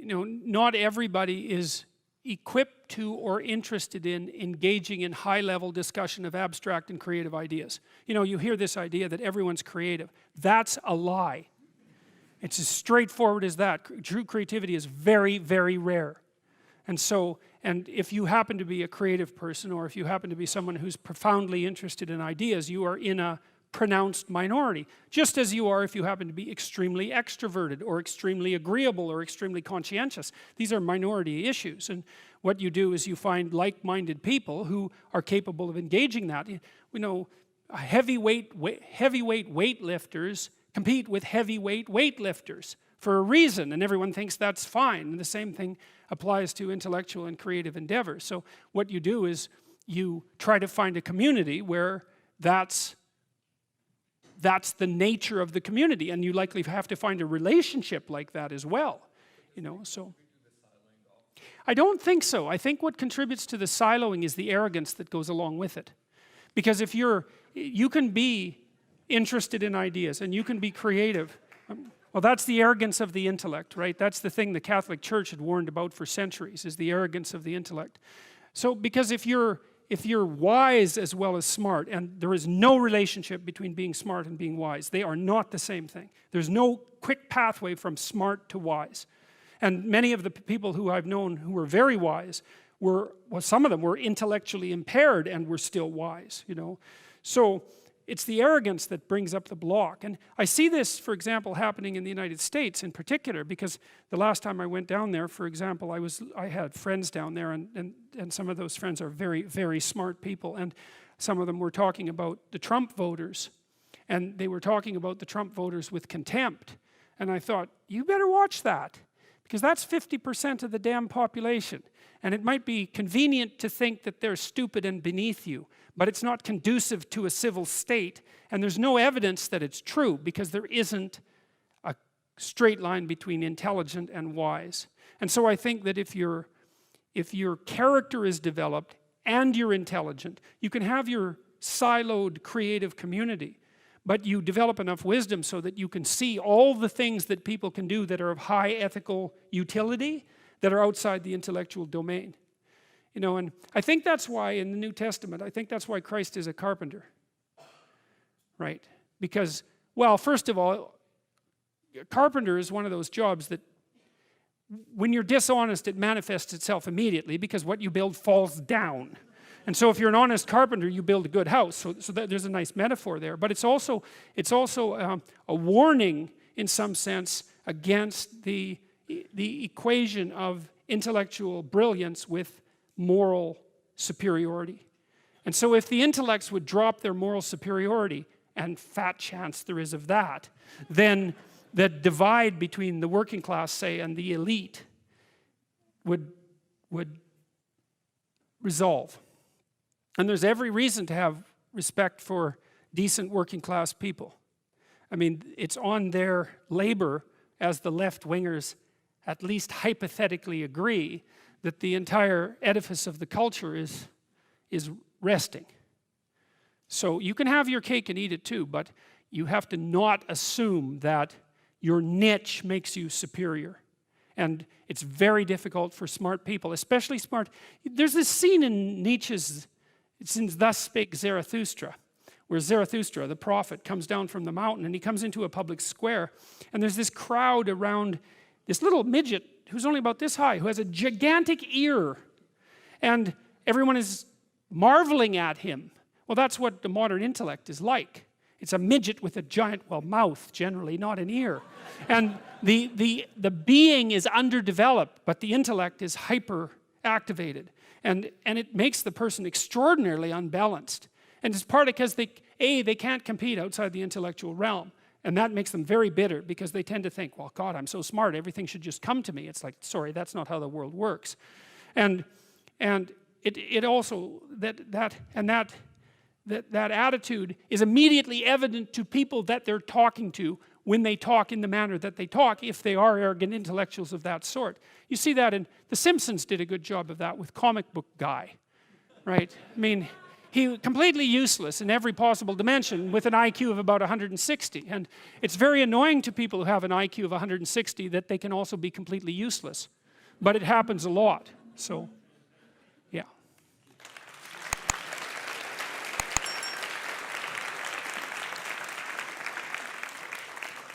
not everybody is equipped to or interested in engaging in high-level discussion of abstract and creative ideas. You hear this idea that everyone's creative. That's a lie. It's as straightforward as that. True creativity is very, very rare. And if you happen to be a creative person, or if you happen to be someone who's profoundly interested in ideas, you are in a pronounced minority. Just as you are if you happen to be extremely extroverted, or extremely agreeable, or extremely conscientious. These are minority issues, and what you do is you find like-minded people who are capable of engaging that. Heavyweight weightlifters compete with heavyweight weightlifters for a reason, and everyone thinks that's fine. And the same thing applies to intellectual and creative endeavors. So what you do is you try to find a community where that's the nature of the community, and you likely have to find a relationship like that as well. So I don't think so. I think what contributes to the siloing is the arrogance that goes along with it. Because if you can be interested in ideas and you can be creative, well, that's the arrogance of the intellect, right? That's the thing the Catholic Church had warned about for centuries, is the arrogance of the intellect. So because if you're wise as well as smart, and there is no relationship between being smart and being wise, they are not the same thing. There's no quick pathway from smart to wise. And many of the people who I've known who were very wise some of them were intellectually impaired and were still wise, So it's the arrogance that brings up the block. And I see this, for example, happening in the United States in particular, because the last time I went down there, for example, I had friends down there, and some of those friends are very, very smart people, and some of them were talking about the Trump voters, and they were talking about the Trump voters with contempt. And I thought, you better watch that, because that's 50% of the damn population. And it might be convenient to think that they're stupid and beneath you, but it's not conducive to a civil state, and there's no evidence that it's true, because there isn't a straight line between intelligent and wise. And so I think that if your character is developed and you're intelligent, you can have your siloed creative community, but you develop enough wisdom so that you can see all the things that people can do that are of high ethical utility that are outside the intellectual domain. And I think that's why in the New Testament, I think that's why Christ is a carpenter. Right? Because, well, first of all, a carpenter is one of those jobs that when you're dishonest, it manifests itself immediately, because what you build falls down. And so if you're an honest carpenter, you build a good house. So there's a nice metaphor there. But it's also a warning, in some sense, against the equation of intellectual brilliance with moral superiority. And so if the intellects would drop their moral superiority, and fat chance there is of that, then the divide between the working class, say, and the elite would resolve. And there's every reason to have respect for decent working class people. I mean, it's on their labor, as the left-wingers at least hypothetically agree, that the entire edifice of the culture is resting. So you can have your cake and eat it too, but you have to not assume that your niche makes you superior. And it's very difficult for smart people, especially smart. There's this scene in Nietzsche's, it's in Thus Spake Zarathustra, where Zarathustra, the prophet, comes down from the mountain, and he comes into a public square, and there's this crowd around this little midget who's only about this high, who has a gigantic ear, and everyone is marveling at him. Well, that's what the modern intellect is like. It's a midget with a giant, well, mouth generally, not an ear. And the being is underdeveloped, but the intellect is hyper activated. And it makes the person extraordinarily unbalanced. And it's partly because they can't compete outside the intellectual realm. And that makes them very bitter, because they tend to think, well, God, I'm so smart, everything should just come to me. It's like, sorry, that's not how the world works. And it also, that attitude is immediately evident to people that they're talking to when they talk in the manner that they talk, if they are arrogant intellectuals of that sort. You see that in The Simpsons did a good job of that with Comic Book Guy, right? I mean, completely useless in every possible dimension with an IQ of about 160. And it's very annoying to people who have an IQ of 160 that they can also be completely useless. But it happens a lot, so.